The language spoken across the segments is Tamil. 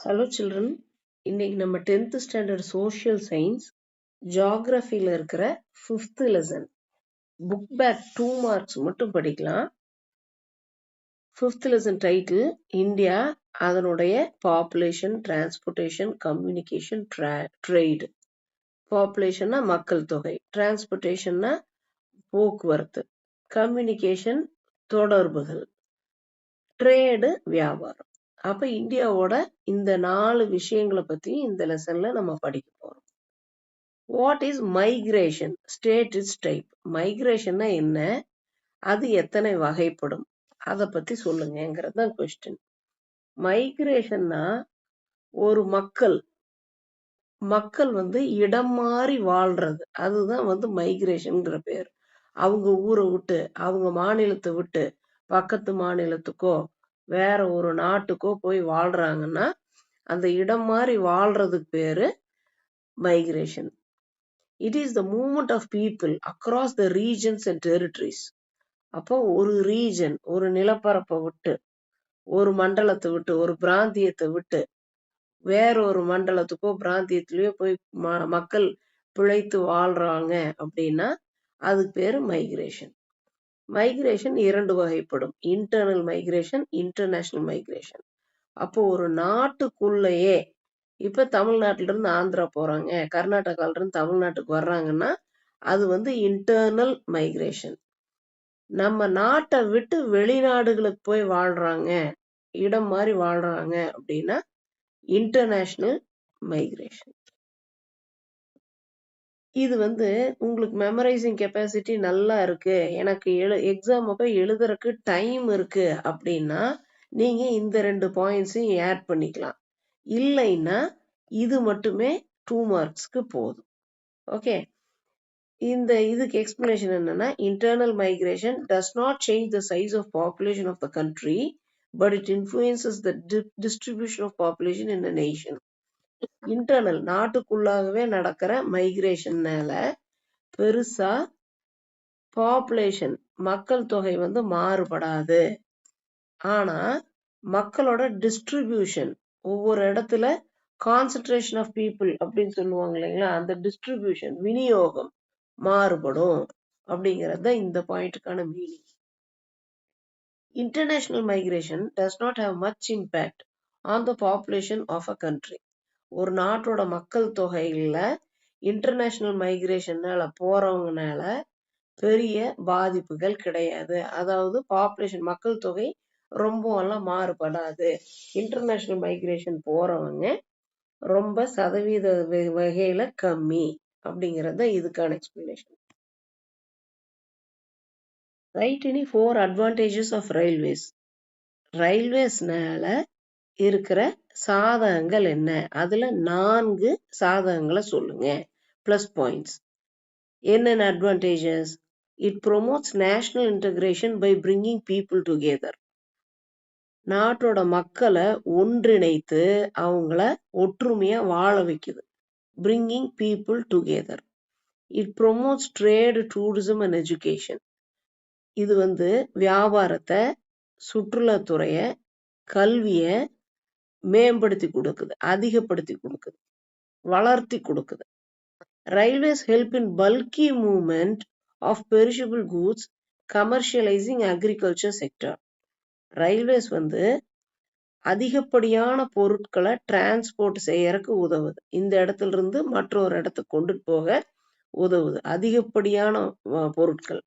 ஹலோ சில்ட்ரன், இன்னைக்கு நம்ம 10th ஸ்டாண்டர்ட் சோஷியல் சயின்ஸ் ஜியாகிரபியில் இருக்கிற 5th lesson book back 2 marks மட்டும் படிக்கலாம். 5th லெசன் டைட்டில் இந்தியா, அதனுடைய பாப்புலேஷன், டிரான்ஸ்போர்ட்டேஷன், கம்யூனிகேஷன், ட்ரேடு. பாப்புலேஷன்னா மக்கள் தொகை, டிரான்ஸ்போர்ட்டேஷன்னா போக்குவரத்து, கம்யூனிகேஷன் தொடர்புகள், ட்ரேடு வியாபாரம். அப்ப இந்தியாவோட இந்த 4 விஷயங்களை பத்தி இந்த லெசன்ல நம்ம படிக்க போறோம். What is migration? State is type. மைக்ரேஷன்னா என்ன, அது எத்தனை வகைப்படும், அதை பத்தி சொல்லுங்கிறது தான் கொஸ்டின். மைக்ரேஷன்னா ஒரு மக்கள் இடம் மாறி வாழ்றது, அதுதான் மைக்ரேஷன்ங்கிற பேர். அவங்க ஊரை விட்டு, அவங்க மாநிலத்தை விட்டு பக்கத்து மாநிலத்துக்கோ வேற ஒரு நாட்டுக்கோ போய் வாழ்றாங்கன்னா அந்த இடம் மாறி வாழ்றதுக்கு பேரு migration. It is the movement of people across the regions and territories. அப்போ ஒரு ரீஜன், ஒரு நிலப்பரப்பை விட்டு, ஒரு மண்டலத்தை விட்டு, ஒரு பிராந்தியத்தை விட்டு வேற ஒரு மண்டலத்துக்கோ பிராந்தியத்திலயோ போய் மக்கள் பிழைத்து வாழ்றாங்க அப்படின்னா அதுக்கு பேரு மைக்ரேஷன். மைக்ரேஷன் 2 வகைப்படும்: இன்டர்னல் மைக்ரேஷன், இன்டர்நேஷனல் மைக்ரேஷன். அப்போ ஒரு நாட்டுக்குள்ளேயே, இப்ப தமிழ்நாட்டில இருந்து ஆந்திரா போறாங்க, கர்நாடகால இருந்து தமிழ்நாட்டுக்கு வர்றாங்கன்னா அது இன்டர்னல் மைக்ரேஷன். நம்ம நாட்டை விட்டு வெளிநாடுகளுக்கு போய் வாழ்றாங்க, இடம் மாதிரி வாழ்றாங்க அப்படின்னா இன்டர்நேஷனல் மைக்ரேஷன். இது உங்களுக்கு மெமரைசிங் கெப்பாசிட்டி நல்லா இருக்கு, எனக்கு எக்ஸாம் அப்ப எழுதுறதுக்கு டைம் இருக்கு அப்படின்னா நீங்க இந்த 2 பாயிண்ட்ஸையும் ஆட் பண்ணிக்கலாம். இல்லைன்னா இது மட்டுமே 2 மார்க்ஸ்க்கு போதும். ஓகே, இதுக்கு எக்ஸ்பிளனேஷன் என்னன்னா, internal migration does not change the size of population of the country, but it influences the distribution of population in the nation. Internal, நாட்டுக்குள்ளாகவே நடக்கிற மைக்ரேஷன்னால பெருசா பாப்புலேஷன், மக்கள் தொகை மாறுபடாது. ஆனா மக்களோட டிஸ்ட்ரிபியூஷன், ஒவ்வொரு இடத்துல கான்சென்ட்ரேஷன் ஆஃப் பீப்புள் அப்படின்னு சொல்லுவாங்க இல்லைங்களா, அந்த டிஸ்ட்ரிபியூஷன், விநியோகம் மாறுபடும் அப்படிங்கிறது தான் இந்த பாயிண்ட்டுக்கான meaning. International migration does not have much impact on the population of a country. ஒரு நாட்டோட மக்கள் தொகையில இன்டர்நேஷனல் மைக்ரேஷன்னால போறவங்கனால பெரிய பாதிப்புகள் கிடையாது. அதாவது பாப்புலேஷன், மக்கள் தொகை ரொம்ப எல்லாம் மாறுபடாது. இன்டர்நேஷனல் மைக்ரேஷன் போறவங்க ரொம்ப சதவீத வகையில கம்மி அப்படிங்கறது இதுக்கான explanation. Right any 4 advantages of railways. ரயில்வேஸ்னால இருக்கிற சாதகங்கள் என்ன, அதுல 4 சாதகங்களை சொல்லுங்க. பிளஸ் பாயிண்ட்ஸ் என்னென்ன advantages? It promotes national integration by bringing people together. நாட்டோட மக்களை ஒன்றிணைத்து அவங்கள ஒற்றுமையா வாழ வைக்குது. Bringing people together. It promotes trade, tourism and education. இது வியாபாரத்தை, சுற்றுலாத்துறைய, கல்விய மேம்படுத்தி கொடுக்குது, அதிகப்படுத்தி கொடுக்குது, வளர்த்தி கொடுக்குது. Railways help in bulky movement of perishable goods, commercialising agriculture sector. Railways அதிகப்படியான பொருட்களை டிரான்ஸ்போர்ட் செய்யறதுக்கு உதவுது. இந்த இடத்துல இருந்து மற்றொரு இடத்துக்கு கொண்டு போக உதவுது. அதிகப்படியான பொருட்கள்,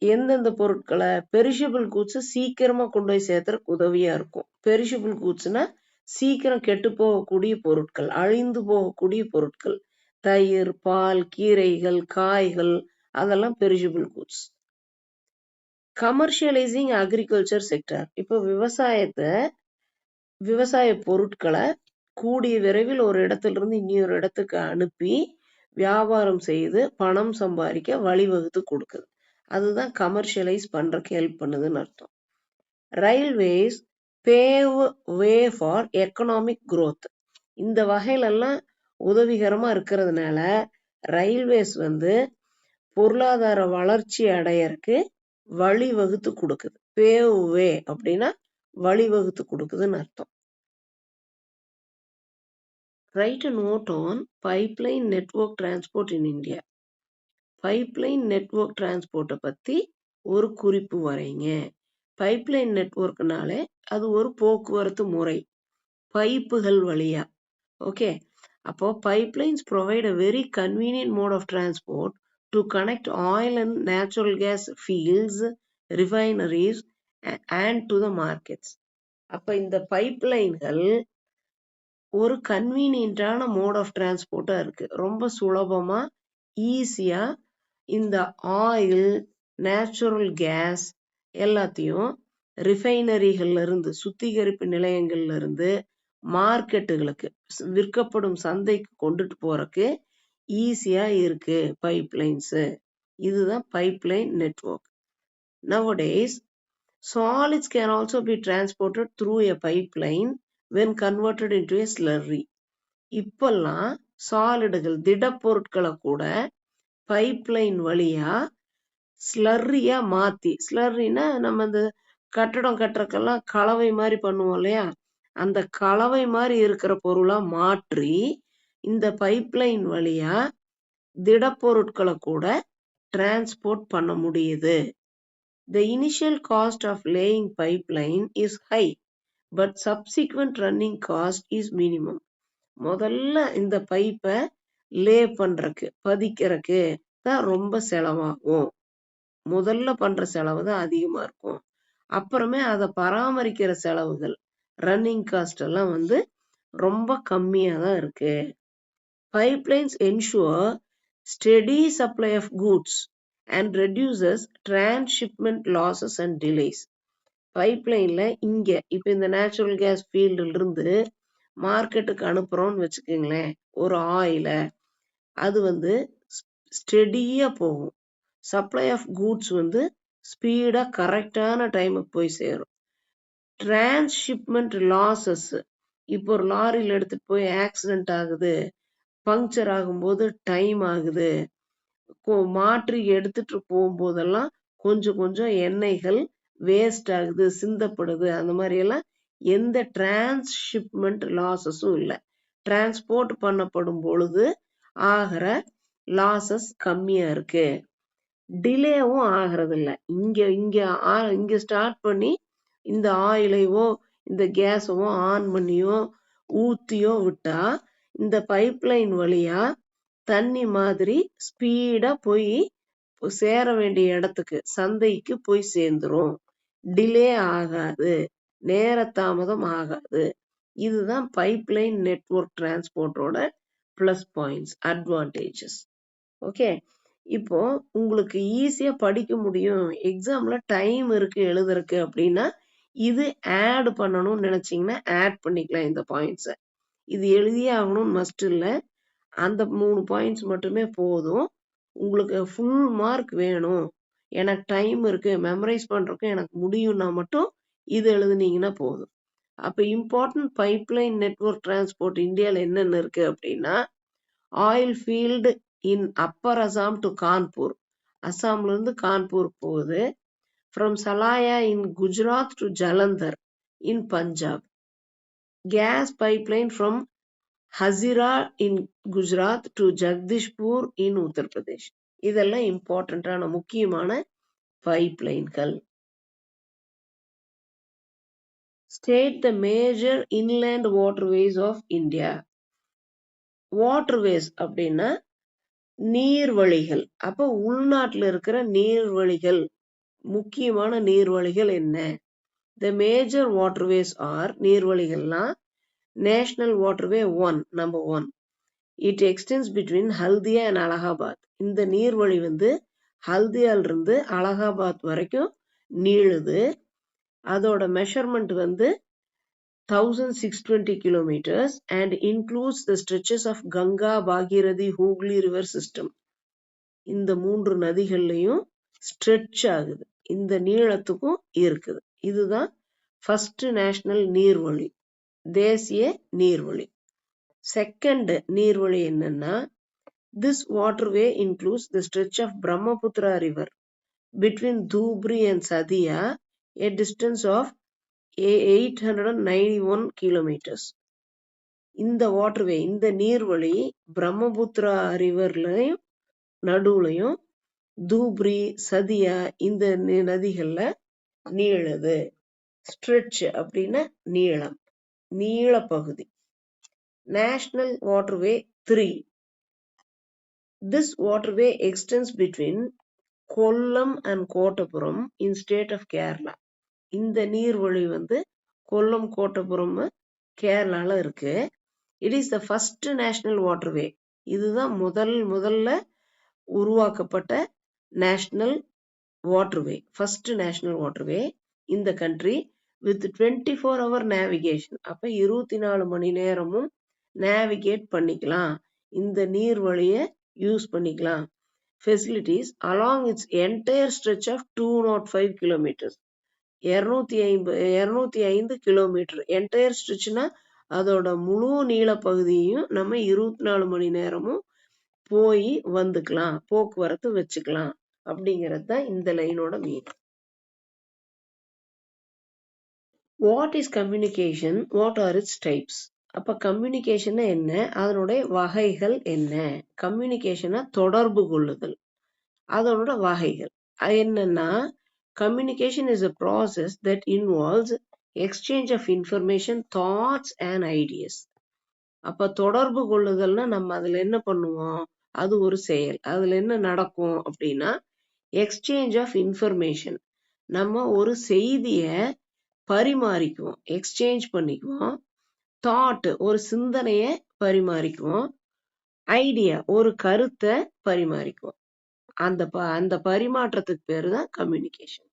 எந்தெந்த பொருட்களை? பெரிஷபிள் கூட்ஸ் சீக்கிரமா கொண்டு போய் சேர்த்துறதுக்கு உதவியா இருக்கும். பெரிஷபிள் கூட்ஸ்னா சீக்கிரம் கெட்டு போகக்கூடிய பொருட்கள், அழிந்து போகக்கூடிய பொருட்கள். தயிர், பால், கீரைகள், காய்கள், அதெல்லாம் perishable goods. Commercialising agriculture sector. இப்போ விவசாய பொருட்களை கூடிய விரைவில் ஒரு இடத்துல இருந்து இன்னொரு இடத்துக்கு அனுப்பி வியாபாரம் செய்து பணம் சம்பாதிக்க வழிவகுத்து கொடுக்குது. அதுதான் கமர்ஷியலைஸ் பண்றதுக்கு ஹெல்ப் பண்ணுதுன்னு அர்த்தம். Railways பேவ் way for economic growth. இந்த வகையிலெல்லாம் உதவிகரமா இருக்கிறதுனால ரயில்வேஸ் பொருளாதார வளர்ச்சி அடையறதுக்கு வழிவகுத்து கொடுக்குது. பேவ் வே அப்படின்னா வழிவகுத்து கொடுக்குதுன்னு அர்த்தம். Write a note on pipeline network transport in India. Pipeline network டிரான்ஸ்போர்ட்டை பற்றி ஒரு குறிப்பு வரைங்க. பைப்லைன் நெட்வொர்க்னாலே அது ஒரு போக்குவரத்து முறை, பைப்புகள் வழியா. ஓகே, அப்போ pipelines provide a very convenient mode of transport to connect oil and natural gas fields, refineries and to the markets. அப்போ இந்த பைப்லைன்கள் ஒரு கன்வீனியன்டான மோட் ஆஃப் டிரான்ஸ்போர்ட்டா இருக்கு. ரொம்ப சுலபமா ஈஸியா இந்த ஆயில், நேச்சுரல் கேஸ் எல்லாத்தையும் ரிஃபைனரிகள்ல இருந்து, சுத்திகரிப்பு நிலையங்கள்ல இருந்து மார்க்கெட்டுகளுக்கு, விற்கப்படும் சந்தைக்கு கொண்டுட்டு போறதுக்கு ஈஸியா இருக்கு பைப்லைன்ஸ். இதுதான் pipeline network. Nowadays, solids can also be transported through a pipeline when converted into a slurry. இப்பெல்லாம் சாலிடுகள், திடப்பொருட்களை கூட பைப்லைன் வழியா ஸ்லர்ரியா மாத்தி, ஸ்லர்ரினா நம்ம இந்த கட்டடம் கட்டுறக்கெல்லாம் கலவை மாதிரி பண்ணுவோம் இல்லையா, அந்த கலவை மாதிரி இருக்கிற பொருளா மாற்றி இந்த பைப்லைன் வழியா திடப்பொருட்களை கூட டிரான்ஸ்போர்ட் பண்ண முடியுது. The initial cost of laying pipeline is high, but subsequent running cost is minimum. முதல்ல இந்த பைப்பை லே பண்றதுக்கு, பதிக்கிறதுக்கு தான் ரொம்ப செலவாகும். முதல்ல பண்ற செலவு தான் அதிகமா இருக்கும். அப்புறமே அதை பராமரிக்கிற செலவுகள், ரன்னிங் காஸ்ட் எல்லாம் ரொம்ப கம்மியா தான் இருக்கு. Pipelines ensure steady supply of goods and reduces transshipment losses and delays. பைப்லைன்ல இங்க இப்ப இந்த நேச்சுரல் கேஸ் ஃபீல்டுல இருந்து மார்க்கெட்டுக்கு அனுப்புறோம்னு வச்சுக்கோங்களேன், ஒரு ஆயில, அது ஸ்டெடியா போகும். சப்ளை ஆஃப் கூட்ஸ் ஸ்பீடா கரெக்டான டைமுக்கு போய் சேரும். டிரான்ஸ்ஷிப்மெண்ட் லாசஸ், இப்போ ஒரு லாரியில் எடுத்துட்டு போய் ஆக்சிடென்ட் ஆகுது, பங்க்சர் ஆகும்போது டைம் ஆகுது, மாற்றி எடுத்துட்டு போகும்போதெல்லாம் கொஞ்சம் கொஞ்சம் எண்ணெய்கள் வேஸ்ட் ஆகுது, சிந்தப்படுது, அந்த மாதிரி எல்லாம் எந்த டிரான்ஸ்ஷிப்மெண்ட் லாசஸும் இல்லை. டிரான்ஸ்போர்ட் பண்ணப்படும் பொழுது ஆகிற லாசஸ் கம்மியா இருக்கு. டிலேவும் ஆகிறது இல்லை. இங்க ஸ்டார்ட் பண்ணி இந்த ஆயிலையோ இந்த கேஸவோ ஆன் பண்ணியோ ஊத்தியோ விட்டா இந்த பைப்லைன் வழியா தண்ணி மாதிரி ஸ்பீடா போய் சேர வேண்டிய இடத்துக்கு, சந்தைக்கு போய் சேர்ந்துரும். டிலே ஆகாது, நேர தாமதம் ஆகாது. இதுதான் பைப்லைன் நெட்வொர்க் டிரான்ஸ்போர்ட்டோட பிளஸ் பாயிண்ட்ஸ், அட்வான்டேஜஸ். ஓகே, இப்போ உங்களுக்கு ஈஸியா படிக்க முடியும், எக்ஸாம்ல டைம் இருக்கு எழுதுறதுக்கு அப்படின்னா இது ஆட் பண்ணணும்னு நினைச்சீங்கன்னா ஆட் பண்ணிக்கலாம் இந்த பாயிண்ட்ஸை. இது எழுதியே ஆகணும்னு மஸ்ட் இல்லை, அந்த 3 பாயிண்ட்ஸ் மட்டுமே போதும். உங்களுக்கு ஃபுல் மார்க் வேணும், எனக்கு டைம் இருக்கு, மெமரைஸ் பண்றதுக்கு எனக்கு முடியும்னா மட்டும் இது எழுதுனீங்கன்னா போதும். அப்ப இம்பார்ட்டன்ட் பைப்லைன் நெட்வொர்க் டிரான்ஸ்போர்ட் இந்தியாவில் என்னென்ன இருக்கு அப்படின்னா, oil field in upper Assam to Kanpur, அசாம்ல இருந்து கான்பூர் போகுது. From Salaya in Gujarat to Jalandhar in Punjab. Gas pipeline from Hazira in Gujarat to Jagdishpur in Uttar Pradesh. இதெல்லாம் இம்பார்ட்டன்டான முக்கியமான பைப்லைன்கள். State the major inland waterways of India. Waterways அப்படின்னா நீர்வழிகள். அப்போ உள்நாட்டில் இருக்கிற நீர்வழிகள், முக்கியமான நீர்வழிகள் என்ன? த மேஜர் வாட்டர்வேஸ் ஆர், நீர்வழிகள்லாம் national waterway 1, number 1. It extends between Haldia and Allahabad. இந்த நீர்வழி ஹல்தியால இருந்து அலகாபாத் வரைக்கும் நீளுது. அதோட measurement 1620 kilometers and includes the stretches of Ganga, Bhagirathi, Hooghly river system. இந்த 3 நதிகள்லையும் ஸ்ட்ரெச் ஆகுது, இந்த நீளத்துக்கும் இருக்குது. இதுதான் ஃபர்ஸ்ட் நேஷனல் நீர்வழி, தேசிய நீர்வழி. செகண்ட் நீர்வழி என்னன்னா, this waterway includes the stretch of Brahmaputra river between Dhubri and Sadia, a distance of 891 kilometers. இந்த வாட்டர்வே, இந்த நீர்வழி பிரம்மபுத்திரா ரிவர்லயும் நடுவுலையும் தூப்ரி, சதியா இந்த நதிகள்ல நீளுது. ஸ்ட்ரெச் அப்படின்னா நீளம், நீள பகுதி. National waterway 3. This waterway extends between Kollam and Kottapuram in state of Kerala. இந்த நீர்வழி வந்து கொல்லம் கோட்டபுரம் கேரளால இருக்கு. It is the first national waterway. இதுதான் முதல்ல உருவாக்கப்பட்ட national waterway, first national waterway in the country with 24-hour navigation. அப்ப 24 மணி நேரமும் நேவிகேட் பண்ணிக்கலாம், இந்த நீர்வழிய யூஸ் பண்ணிக்கலாம். Facilities along its entire stretch of 205 kilometers. 205 kilometre entire ஸ்ட்ரெச்னா அதோட முழு நீள பகுதியையும் நம்ம 24 மணி நேரமும் போய் வந்துக்கலாம், போக்குவரத்து வச்சுக்கலாம் அப்படிங்கிறது தான் இந்த லைனோட மீனிங். What is communication, what are its types? அப்ப கம்யூனிகேஷன் என்ன, அதனுடைய வகைகள் என்ன? கம்யூனிகேஷனை தொடர்பு கொள்ளுதல், அதனோட வகைகள் என்னன்னா, communication is a process that involves exchange of information, thoughts and ideas. அப்ப தொடர்பு கொள்ளுதல்னா நம்ம அதுல என்ன பண்ணுவோம், அது ஒரு செயல். அதுல என்ன நடக்கும் அப்படின்னா, எக்ஸ்சேஞ்ச் ஆஃப் இன்ஃபர்மேஷன், நம்ம ஒரு செய்திய பரிமாறிக்குவோம், எக்ஸ்சேஞ்ச் பண்ணிக்குவோம். தாட், ஒரு சிந்தனைய பரிமாறிக்குவோம். ஐடியா, ஒரு கருத்தை பரிமாறிக்குவோம். அந்த பரிமாற்றத்துக்கு பேரு தான் கம்யூனிகேஷன்.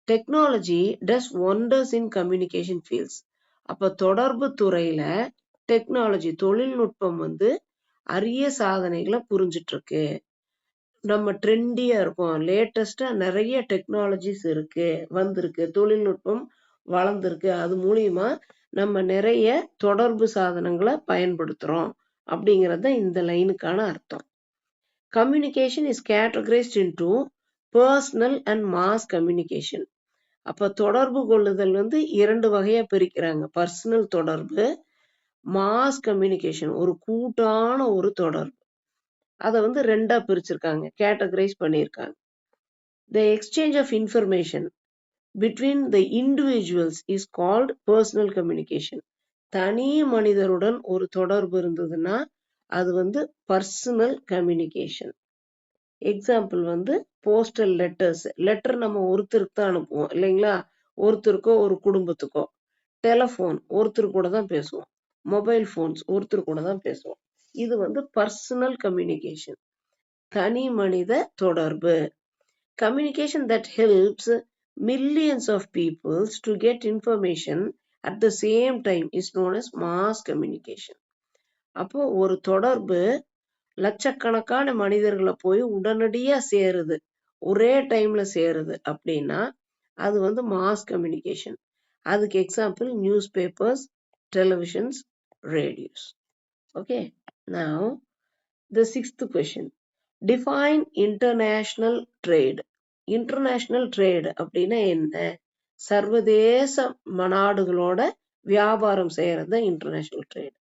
டெக்னாலஜி டஸ் ஒண்டர்ஸ் இன் கம்யூனிகேஷன் ஃபீல்ட்ஸ். அப்ப தொடர்பு துறையில டெக்னாலஜி, தொழில்நுட்பம் வந்து அரிய சாதனைகளை புரிஞ்சிட்டு இருக்கு. நம்ம ட்ரெண்டியா இருக்கோம், லேட்டஸ்டா நிறைய டெக்னாலஜிஸ் இருக்கு, வந்திருக்கு, தொழில்நுட்பம் வளர்ந்துருக்கு, அது மூலியமா நம்ம நிறைய தொடர்பு சாதனங்களை பயன்படுத்துறோம் அப்படிங்கறது இந்த லைனுக்கான அர்த்தம். Communication is categorised into personal and mass communication. அப்ப தொடர்பு கொள்ளுதல் வந்து 2 வகையா பிரிக்கிறாங்க, பர்சனல் தொடர்பு, மாஸ் கம்யூனிகேஷன் ஒரு கூட்டான ஒரு தொடர்பு. அதை வந்து 2ஆ பிரிச்சிருக்காங்க, கேட்டகரைஸ் பண்ணியிருக்காங்க. The exchange of information between the individuals is called personal communication. தனி மனிதருடன் ஒரு தொடர்பு இருந்ததுன்னா அது வந்து பர்சனல் கம்யூனிகேஷன். எக்ஸாம்பிள் வந்து போஸ்டல் லெட்டர்ஸ், லெட்டர் நம்ம ஒருத்தருக்கு தான் அனுப்புவோம் இல்லைங்களா, ஒருத்தருக்கோ ஒரு குடும்பத்துக்கோ. டெலிஃபோன் ஒருத்தர் கூட தான் பேசுவோம், மொபைல் போன்ஸ் ஒருத்தர் கூட தான் பேசுவோம். இது வந்து பர்சனல் கம்யூனிகேஷன், தனி மனித தொடர்பு. Communication that helps millions of people to get information at the same time is known as mass communication. அப்போ ஒரு தொடர்பு லட்சக்கணக்கான மனிதர்களை போய் உடனடியா சேருது, ஒரே டைம்ல சேருது அப்படின்னா அது வந்து மாஸ் கம்யூனிகேஷன். அதுக்கு example news papers, televisions, radios. Okay, now the 6th question. Define international trade. International trade அப்படின்னா என்ன? சர்வதேச நாடுகளோட வியாபாரம் செய்யறது international trade.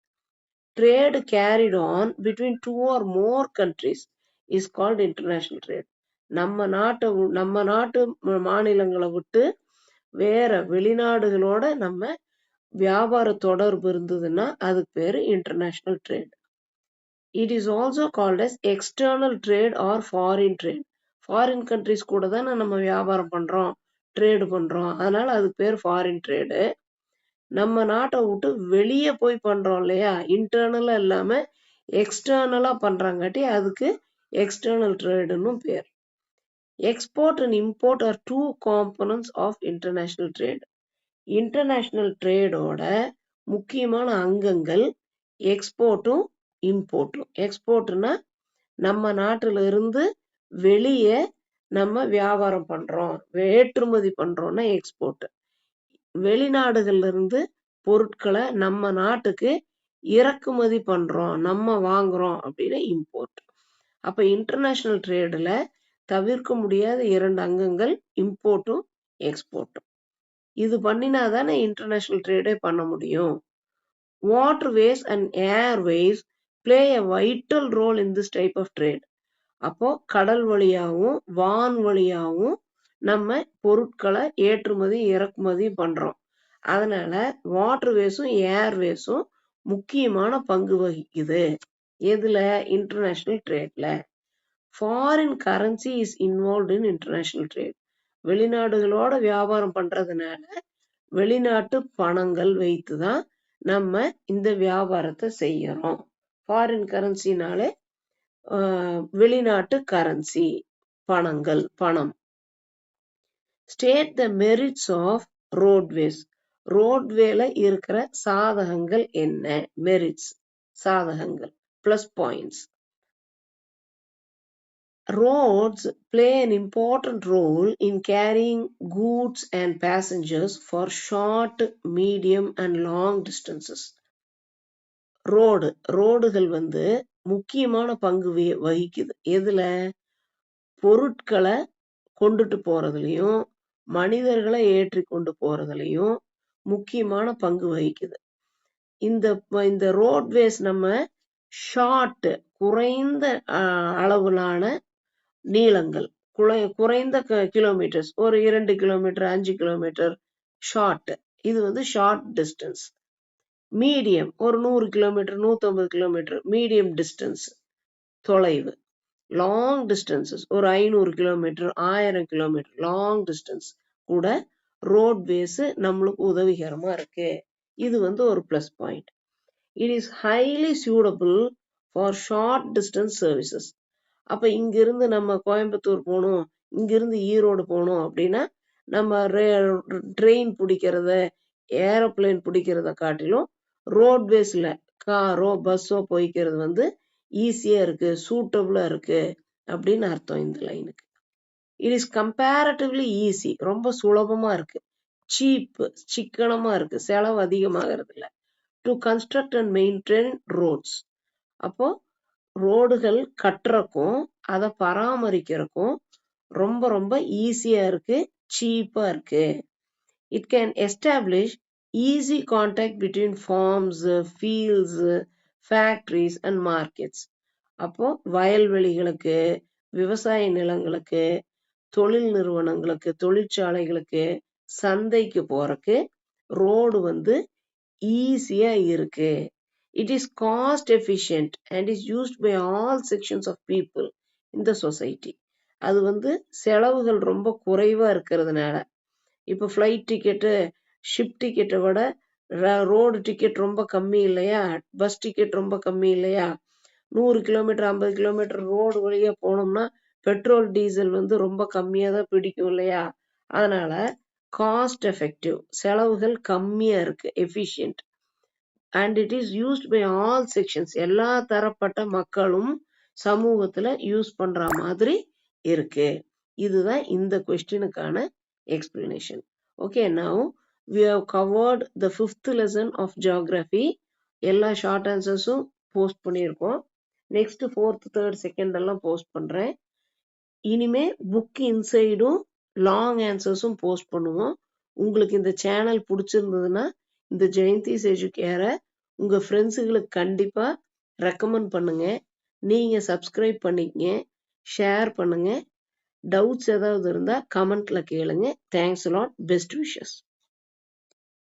Trade carried on between 2 or more countries is called international trade. நம்ம நாட்டு மாநிலங்களை விட்டு வேற வெளிநாடுகளோட நம்ம வியாபார தொடர்பு இருந்ததுன்னா அதுக்கு பேரு international trade. It is also called as external trade or foreign trade. Foreign countries கூட தானே நம்ம வியாபாரம் பண்றோம், ட்ரேடு பண்றோம், அதனால அதுக்கு பேர் ஃபாரின் ட்ரேடு. நம்ம நாட்டை விட்டு வெளியே போய் பண்றோம் இல்லையா, இன்டர்னலா இல்லாம எக்ஸ்டர்னலா பண்றாங்காட்டி அதுக்கு எக்ஸ்டர்னல் ட்ரேடுன்னு பேர். Export and import are 2 components of international trade. International ட்ரேடோட முக்கியமான அங்கங்கள் எக்ஸ்போர்ட்டும் இம்போர்ட்டும். எக்ஸ்போர்ட்னா நம்ம நாட்டுல இருந்து வெளியே நம்ம வியாபாரம் பண்றோம், ஏற்றுமதி பண்றோம்னா எக்ஸ்போர்ட். வெளிநாடுகள்ல இருந்து பொருட்களை நம்ம நாட்டுக்கு இறக்குமதி பண்றோம், நம்ம வாங்குறோம் அப்படின்னு இம்போர்ட். அப்ப இன்டர்நேஷனல் ட்ரேடுல தவிர்க்க முடியாத 2 அங்கங்கள் இம்போர்ட்டும் எக்ஸ்போர்ட்டும். இது பண்ணினாதானே இன்டர்நேஷனல் ட்ரேடே பண்ண முடியும். Waterways and airways play a vital role in this type of trade. அப்போ கடல் வழியாவும் வான் வழியாவும் நம்ம பொருட்களை ஏற்றுமதி இறக்குமதி பண்றோம். அதனால வாட்டர்வேஸும் ஏர்வேஸும் முக்கியமான பங்கு வகிக்குது. எதுல? இன்டர்நேஷனல் ட்ரேட்ல. Foreign currency is involved in international trade. வெளிநாடுகளோட வியாபாரம் பண்றதுனால வெளிநாட்டு பணங்கள் வைத்துதான் நம்ம இந்த வியாபாரத்தை செய்யறோம். ஃபாரின் கரன்சினாலே வெளிநாட்டு கரன்சி, பணங்கள், பணம். State the merits of roadways. ரோட்வேல இருக்கிற சாதகங்கள் என்ன? மெரிட்ஸ், சாதகங்கள், plus points. Roads play an important role in carrying goods and passengers for short, medium and long distances. ரோடுகள் முக்கியமான பங்கு வகிக்குது. எதுல? பொருட்களை கொண்டுட்டு போறதுலயும் மனிதர்களை ஏற்றி கொண்டு போறதுலயும் முக்கியமான பங்கு வகிக்குது. இந்த ரோட்வேஸ் நம்ம ஷார்ட், குறைந்த அளவிலான நீளங்கள், குறைந்த கிலோமீட்டர்ஸ், ஒரு 2 கிலோமீட்டர், 5 கிலோமீட்டர் ஷார்ட். இது ஷார்ட் டிஸ்டன்ஸ். மீடியம், ஒரு 100 கிலோமீட்டர், 150 கிலோமீட்டர் மீடியம் டிஸ்டன்ஸ், தொலைவு. லாங் டிஸ்டன்சஸ், ஒரு 500 கிலோமீட்டர், 1000 கிலோமீட்டர் லாங் டிஸ்டன்ஸ் கூட ரோட்வேஸ் நம்மளுக்கு உதவிகரமா இருக்கு. இது ஒரு plus point. It is highly suitable for short distance services. அப்ப இங்கிருந்து நம்ம கோயம்புத்தூர் போகணும், இங்கிருந்து ஈரோடு போகணும் அப்படின்னா நம்ம ட்ரெயின் பிடிக்கிறத, ஏரோப்ளேன் பிடிக்கிறத காட்டிலும் ரோட்வேஸ்ல காரோ பஸ்ஸோ போய்க்கிறது ஈஸியா இருக்கு, சூட்டபிளா இருக்கு அப்படின்னு அர்த்தம் இந்த லைனுக்கு. இட் இஸ் கம்பேரட்டிவ்லி ஈஸி, ரொம்ப சுலபமா இருக்கு. சீப், சிக்கனமா இருக்கு, செலவு அதிகமாகிறது இல்லை. To construct and maintain roads. அப்போ ரோடுகள் கட்டுறக்கும் அதை பராமரிக்கிறக்கும் ரொம்ப ரொம்ப ஈஸியா இருக்கு, சீப்பா இருக்கு. It can establish easy contact between farms, fields, factories and markets. அப்போ வயல்வெளிகளுக்கு, விவசாய நிலங்களுக்கு, தொழில் நிறுவனங்களுக்கு, தொழிற்சாலைகளுக்கு, சந்தைக்கு போறக்கு ரோடு ஈஸியா இருக்கு. It is cost efficient and is used by all sections of people in the society. அது செலவுகள் ரொம்ப குறைவா இருக்கிறதுனால, இப்ப ஃப்ளைட் டிக்கெட்டு, ஷிப் டிக்கெட்டை விட ரோடு டிக்கெட் ரொம்ப கம்மி இல்லையா? பஸ் டிக்கெட் ரொம்ப கம்மி இல்லையா? 100 கிலோமீட்டர், 50 கிலோமீட்டர் ரோடு வழியா போனோம்னா பெட்ரோல் டீசல் ரொம்ப கம்மியா தான் பிடிக்கும் இல்லையா? அதனால காஸ்ட் எஃபெக்டிவ், செலவுகள் கம்மியா இருக்கு, efficient. And it is used by all sections. எல்லா தரப்பட்ட மக்களும் சமூகத்துல யூஸ் பண்ற மாதிரி இருக்கு. இதுதான் இந்த கொஸ்டினுக்கான explanation. Okay, now we have covered the 5th lesson of geography. எல்லா ஷார்ட் ஆன்சர்ஸும் போஸ்ட் பண்ணியிருக்கோம். நெக்ஸ்ட் 4th, 3rd, 2nd எல்லாம் போஸ்ட் பண்றேன். இனிமே புக் இன்சைடும் லாங் ஆன்சர்ஸும் போஸ்ட் பண்ணுவோம். உங்களுக்கு இந்த சேனல் பிடிச்சிருந்ததுன்னா இந்த ஜெயந்திஸ் எஜுகேரை உங்க ஃப்ரெண்ட்ஸுகளுக்கு கண்டிப்பா ரெக்கமெண்ட் பண்ணுங்க. நீங்க சப்ஸ்கிரைப் பண்ணிக்கங்க, ஷேர் பண்ணுங்க. டவுட்ஸ் ஏதாவது இருந்தா கமெண்ட்ல கேளுங்க. Thanks a lot. Best wishes.